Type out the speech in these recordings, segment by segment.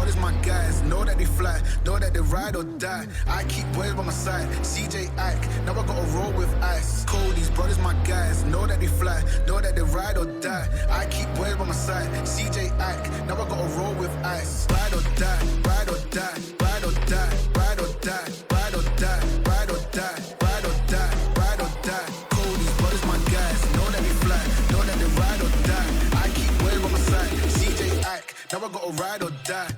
brothers my guys, know that they fly, know that they ride or die. I keep boys by my side, CJ Ike, now I gotta roll with ice. Cody's brothers my guys, know that they fly, know that they ride or die. I keep boys by my side, CJ Ike, now I gotta roll with ice. Ride or die, ride or die, ride or die, ride or die, ride or die, ride or die, ride or die, ride or die. Cody's brothers my guys, know that they fly, know that they ride or die. I keep boys by my side, CJ Ike, now I gotta ride or die.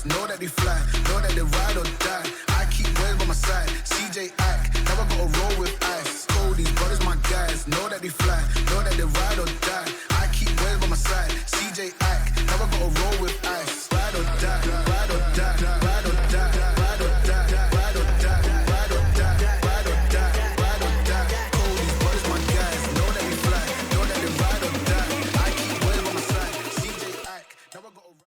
Know that they fly,